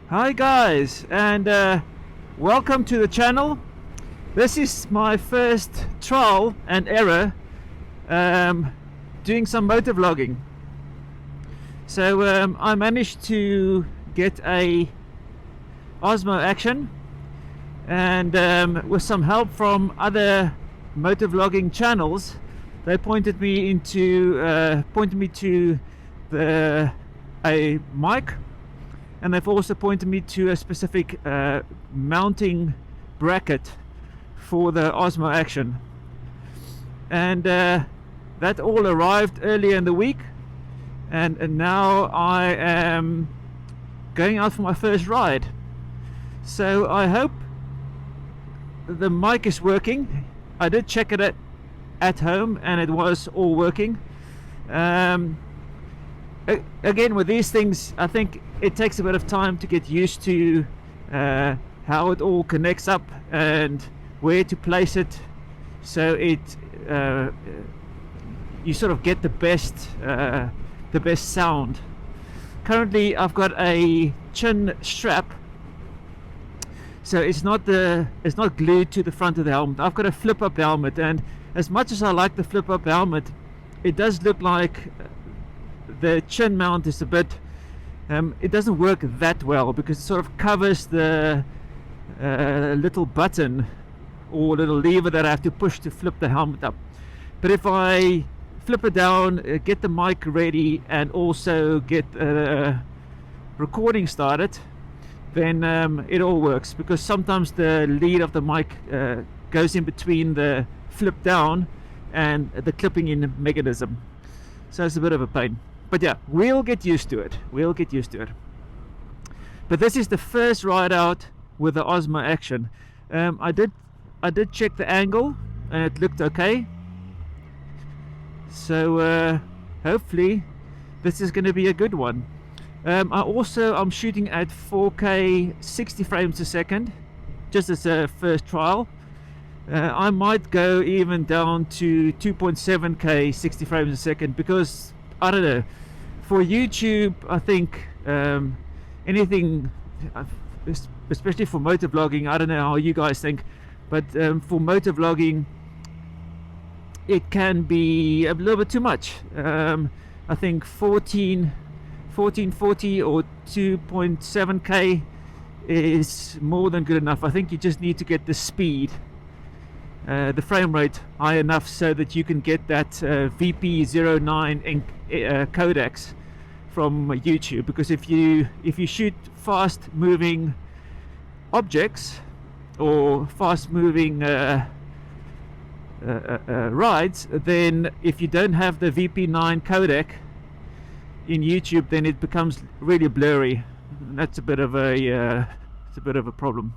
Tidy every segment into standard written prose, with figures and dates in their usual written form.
Hi guys, and welcome to the channel. This is my first trial and error doing some motor vlogging. So I managed to get a Osmo Action, and with some help from other motor vlogging channels, they pointed me to a mic, and they've also pointed me to a specific mounting bracket for the Osmo Action, and that all arrived earlier in the week, and now I am going out for my first ride. So I hope the mic is working. I did check it at home and it was all working. Again, with these things, I think it takes a bit of time to get used to how it all connects up and where to place it, so it you sort of get the best sound. Currently, I've got a chin strap, so it's not glued to the front of the helmet. I've got a flip-up helmet, and as much as I like the flip-up helmet, it does look like the chin mount is a bit it doesn't work that well, because it sort of covers the little button or little lever that I have to push to flip the helmet up. But if I flip it down, get the mic ready, and also get recording started, then it all works, because sometimes the lead of the mic goes in between the flip down and the clipping in mechanism, so it's a bit of a pain. But yeah, we'll get used to it. But this is the first ride out with the Osmo Action. I did check the angle and it looked okay. So hopefully this is going to be a good one. I'm shooting at 4K 60 frames a second, just as a first trial. I might go even down to 2.7K 60 frames a second, because I don't know, for YouTube I think anything, especially for motor vlogging, I don't know how you guys think, but for motor vlogging it can be a little bit too much. I think 1440 or 2.7K is more than good enough. I think you just need to get the speed, the frame rate high enough so that you can get that VP09 codecs from YouTube. Because if you shoot fast moving objects or fast moving rides, then if you don't have the VP9 codec in YouTube, then it becomes really blurry, and that's a bit of a problem.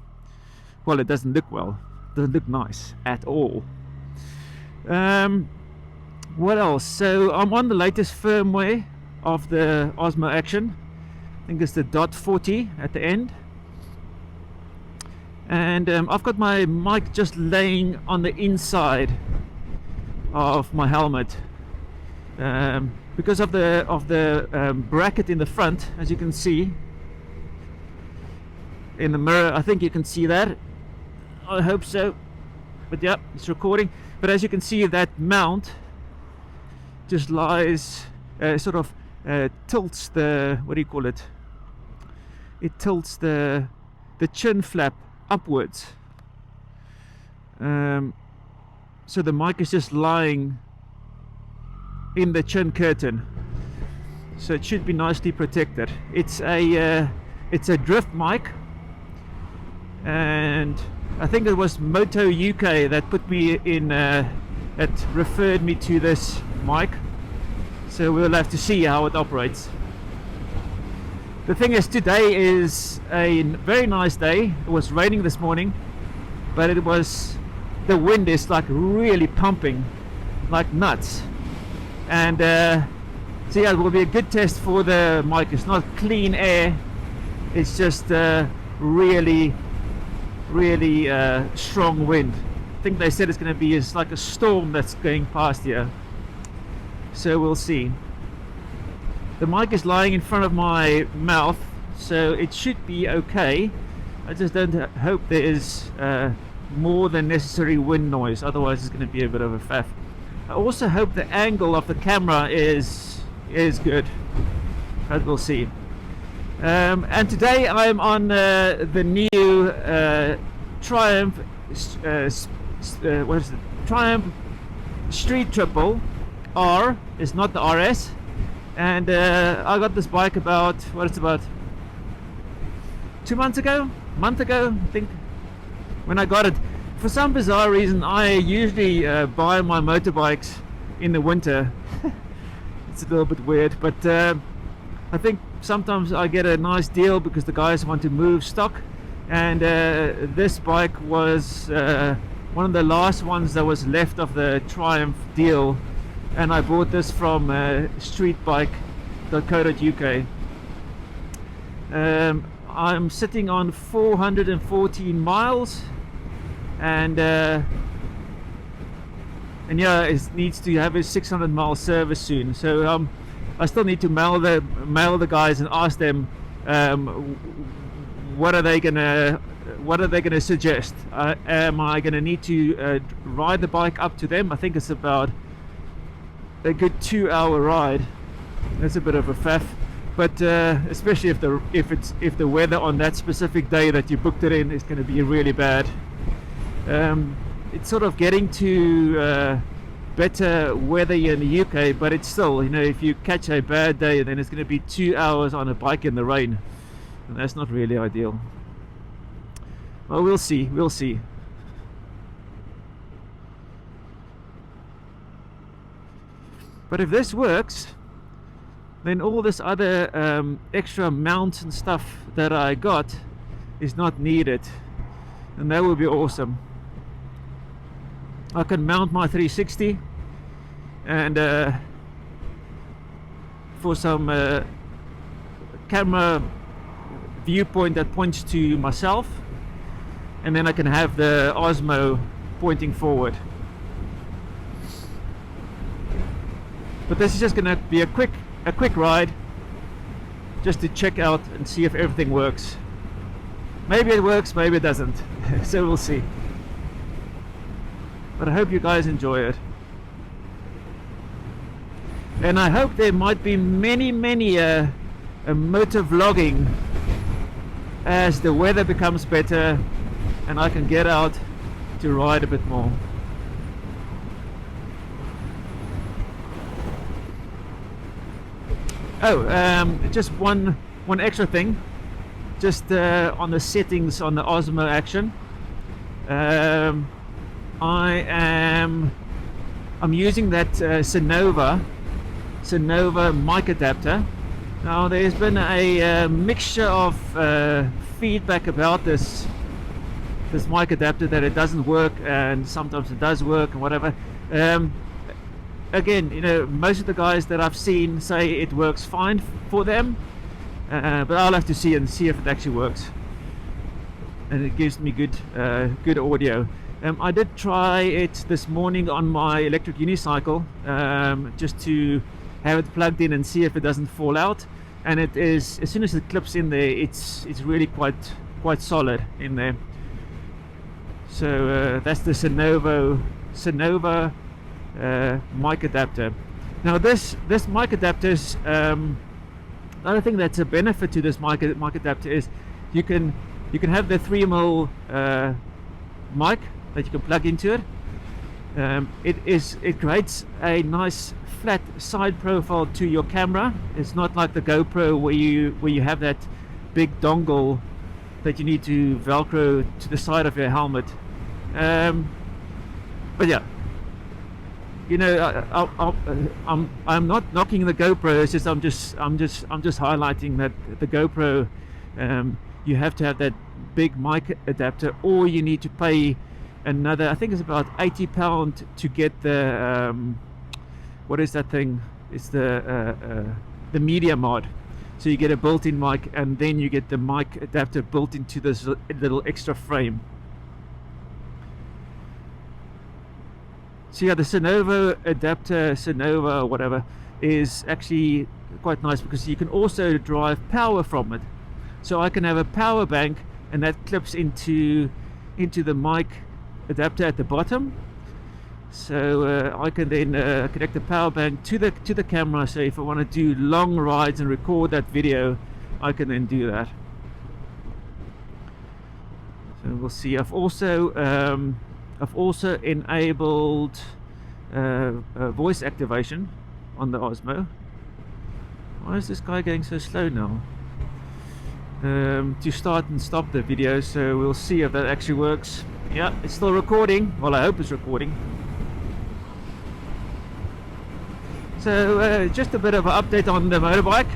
Well, it doesn't look well, doesn't look nice at all. What else? So I'm on the latest firmware of the Osmo Action. I think it's the .40 at the end, and I've got my mic just laying on the inside of my helmet, because of the bracket in the front. As you can see in the mirror, I think you can see that. I hope so, but yeah, it's recording. But as you can see, that mount just lies, sort of tilts the, what do you call it? It tilts the chin flap upwards. So the mic is just lying in the chin curtain, so it should be nicely protected. It's a drift mic, and I think it was Moto UK that put me in, that referred me to this mic, so we'll have to see how it operates. The thing is, today is a very nice day. It was raining this morning, but the wind is like really pumping like nuts, and so yeah, it will be a good test for the mic. It's not clean air, it's just really strong wind. I think they said it's going to be like a storm that's going past here, so we'll see. The mic is lying in front of my mouth, so it should be okay. I just don't hope there is more than necessary wind noise, otherwise it's going to be a bit of a faff. I also hope the angle of the camera is good, but we'll see. And today I'm on the new Triumph what is it? Triumph Street Triple R. It's not the RS, and I got this bike about 2 months ago, month ago I think, when I got it. For some bizarre reason I usually buy my motorbikes in the winter. It's a little bit weird, but I think sometimes I get a nice deal because the guys want to move stock, and this bike was one of the last ones that was left of the Triumph deal, and I bought this from streetbike.co.uk. I'm sitting on 414 miles, and yeah, it needs to have a 600-mile service soon. So I still need to mail the guys and ask them what are they gonna suggest. Am I gonna need to ride the bike up to them? I think it's about a good 2-hour ride. That's a bit of a faff, but especially if the weather on that specific day that you booked it in is going to be really bad. It's sort of getting to better weather here in the UK, but it's still, you know, if you catch a bad day, then it's going to be 2 hours on a bike in the rain, and that's not really ideal. Well, we'll see. But if this works, then all this other extra mounts and stuff that I got is not needed, and that would be awesome. I can mount my 360 and for some camera viewpoint that points to myself, and then I can have the Osmo pointing forward. But this is just going to be a quick ride, just to check out and see if everything works. Maybe it works, maybe it doesn't. So we'll see. But I hope you guys enjoy it, and I hope there might be many motor vlogging as the weather becomes better and I can get out to ride a bit more. Oh, just one extra thing, just on the settings on the Osmo Action. I'm using that Sonova mic adapter. Now there's been a mixture of feedback about this mic adapter, that it doesn't work and sometimes it does work and whatever. Again, you know, most of the guys that I've seen say it works fine for them, but I'll have to see if it actually works, and it gives me good audio. I did try it this morning on my electric unicycle, just to have it plugged in and see if it doesn't fall out, and it is, as soon as it clips in there, it's really quite solid in there. So that's the Sonova mic adapter. Now this mic adapter is another thing that's a benefit to this mic adapter is you can have the 3mm mic that you can plug into it. It creates a nice flat side profile to your camera. It's not like the GoPro where you have that big dongle that you need to velcro to the side of your helmet. But yeah, you know, I'm not knocking the GoPro. It's just I'm just highlighting that the GoPro, you have to have that big mic adapter, or you need to pay another, I think it's about £80 to get the what is that thing? It's the media mod. So you get a built-in mic, and then you get the mic adapter built into this little extra frame. So yeah, the Sonova adapter, Sonova or whatever, is actually quite nice because you can also drive power from it. so I can have a power bank, and that clips into the mic adapter at the bottom. So I can then connect the power bank to the camera. So if I want to do long rides and record that video, I can then do that. So we'll see. I've also enabled voice activation on the Osmo. Why is this guy going so slow now? To start and stop the video, so we'll see if that actually works. Yeah, it's still recording. Well, I hope it's recording. So just a bit of an update on the motorbike.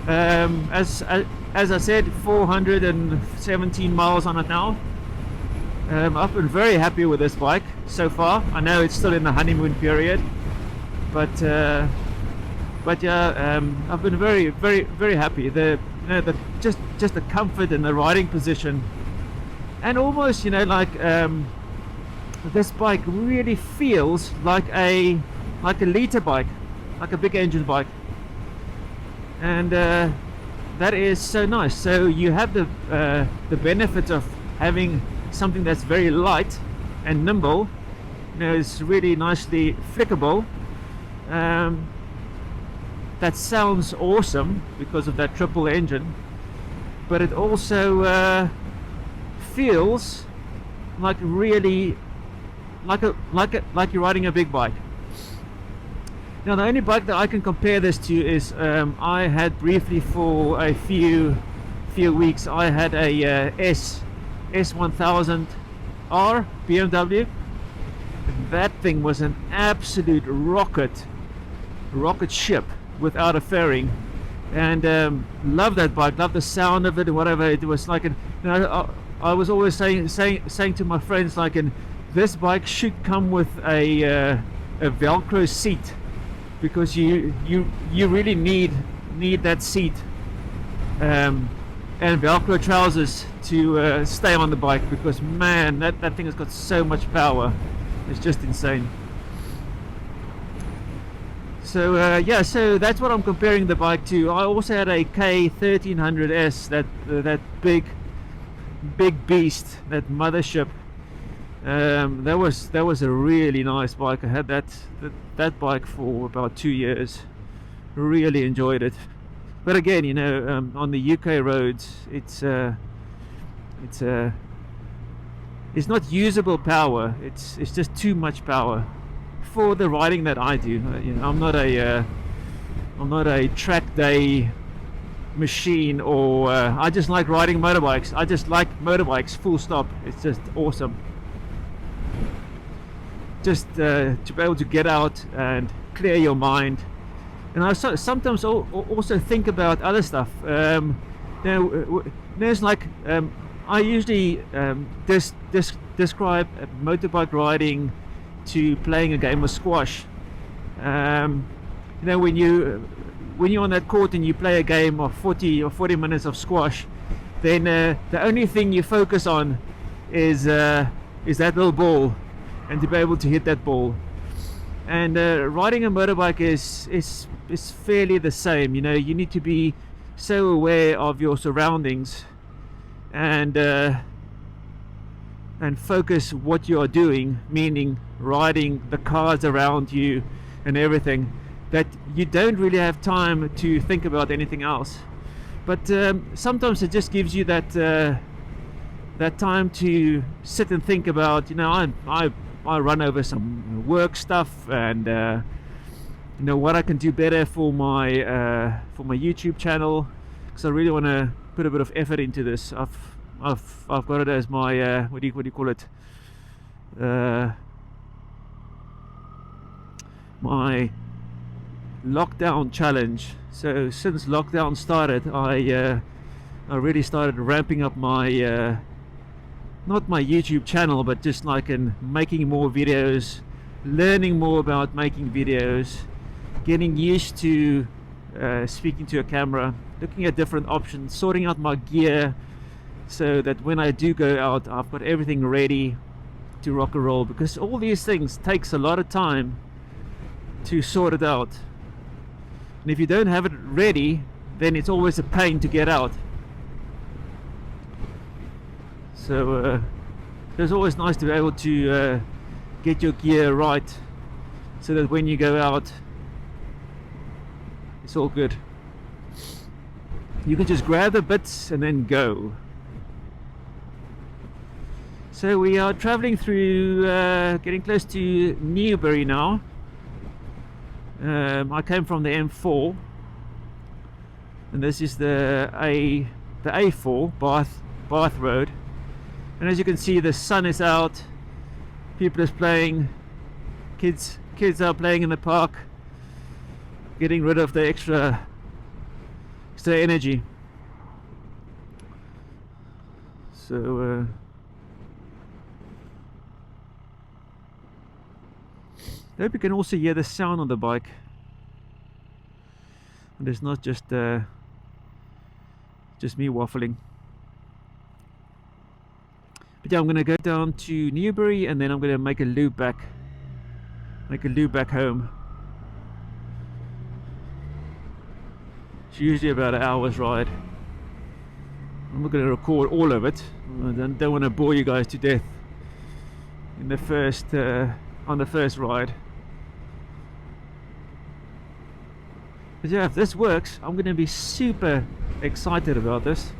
As I said, 417 miles on it now. I've been very happy with this bike so far. I know it's still in the honeymoon period, but yeah, I've been very happy. Just the comfort and the riding position, and almost, like this bike really feels like a liter bike, like a big engine bike, and that is so nice. So you have the benefit of having something that's very light and nimble. It's really nicely flickable. That sounds awesome because of that triple engine, but it also feels like really like you're riding a big bike. Now, the only bike that I can compare this to is I had briefly for a few weeks, I had a S1000R BMW. That thing was an absolute rocket ship without a fairing, and love that bike, love the sound of it and whatever. It was like I was always saying to my friends, like, this bike should come with a Velcro seat, because you really need that seat, and Velcro trousers to stay on the bike, because man, that thing has got so much power. It's just insane. So yeah, so that's what I'm comparing the bike to. I also had a K1300S, that big beast, that mothership. That was a really nice bike. I had that bike for about 2 years. Really enjoyed it. But again, on the UK roads, it's not usable power. It's just too much power for the riding that I do. I'm not a track day machine, or I just like riding motorbikes. I just like motorbikes, full stop. It's just awesome. Just to be able to get out and clear your mind. And I sometimes also think about other stuff. There's like I usually describe motorbike riding to playing a game of squash. When you're on that court and you play a game of 40 minutes of squash, then the only thing you focus on is that little ball, and to be able to hit that ball. And riding a motorbike is fairly the same. You need to be so aware of your surroundings, and focus what you are doing, meaning riding the cars around you and everything, that you don't really have time to think about anything else. But sometimes it just gives you that time to sit and think about, I run over some work stuff, and what I can do better for my YouTube channel, because I really want to put a bit of effort into this. I've got it as my what do you call it? My lockdown challenge. So since lockdown started, I really started ramping up my not my YouTube channel, but just like in making more videos, learning more about making videos, getting used to speaking to a camera, looking at different options, sorting out my gear, so that when I do go out, I've got everything ready to rock and roll, because all these things takes a lot of time to sort it out. And if you don't have it ready, then it's always a pain to get out. So it's always nice to be able to get your gear right, so that when you go out, it's all good. You can just grab the bits and then go. So we are traveling through, getting close to Newbury now. I came from the M4, and this is the A4 Bath Road. And as you can see, the sun is out. People are playing. Kids are playing in the park, getting rid of the extra energy. So I hope you can also hear the sound on the bike, and it's not just me waffling. But yeah, I'm going to go down to Newbury, and then I'm going to make a loop back home. It's usually about an hour's ride. I'm not going to record all of it. I don't want to bore you guys to death in the first on the first ride. But yeah, if this works, I'm going to be super excited about this.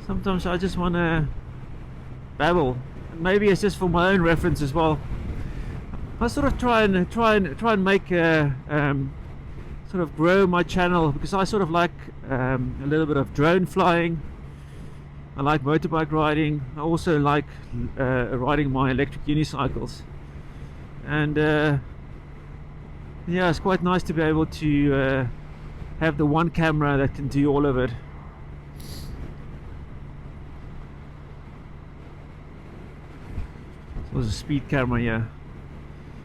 Sometimes I just want to babble. Maybe it's just for my own reference as well. I sort of try and make sort of grow my channel, because I sort of like a little bit of drone flying. I like motorbike riding. I also like riding my electric unicycles, and yeah, it's quite nice to be able to have the one camera that can do all of it. So there's a speed camera here.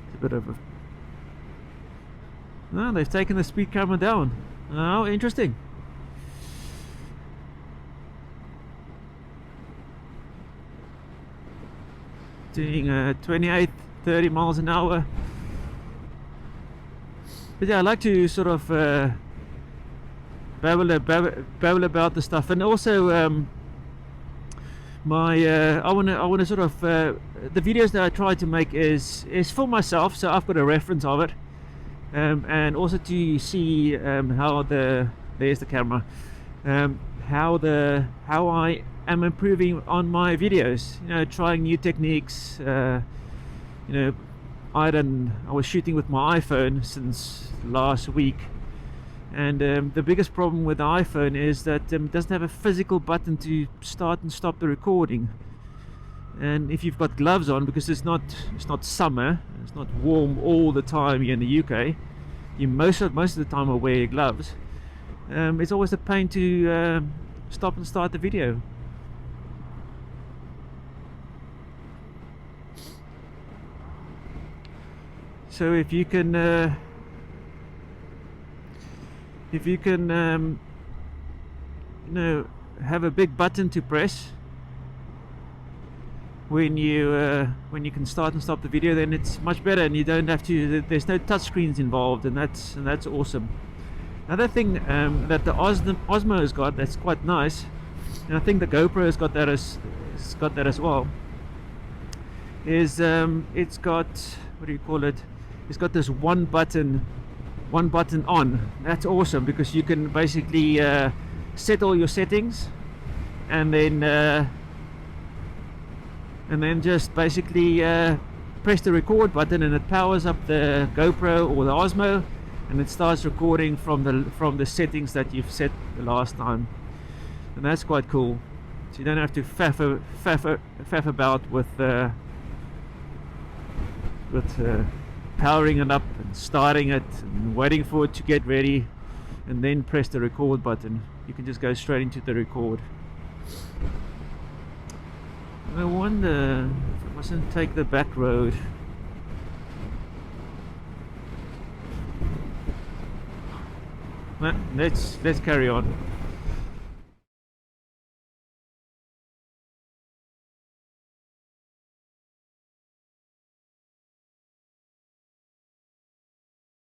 It's a bit of a... No, they've taken the speed camera down. Oh, interesting. Doing 28, 30 miles an hour. But yeah, I like to sort of babble about the stuff, and also I want to sort of the videos that I try to make is for myself, so I've got a reference of it, and also to see how there's the camera, how I am improving on my videos. You know, trying new techniques. You know, I was shooting with my iPhone since last week, and the biggest problem with the iPhone is that it doesn't have a physical button to start and stop the recording. And if you've got gloves on, because it's not summer, it's not warm all the time here in the UK, you most of the time will wear your gloves. It's always a pain to stop and start the video. So if you can you know, have a big button to press when you can start and stop the video, then it's much better, and you don't have to. There's no touch screens involved, and that's awesome. Another thing that the Osmo has got that's quite nice, and I think the GoPro has got that as well, is it's got, what do you call it? It's got this one button on. That's awesome, because you can basically set all your settings, and then just basically press the record button, and it powers up the GoPro or the Osmo, and it starts recording from the settings that you've set the last time. And that's quite cool. So you don't have to faff about with powering it up and starting it and waiting for it to get ready and then press the record button. You can just go straight into the record. I wonder if I mustn't take the back road. Let's carry on.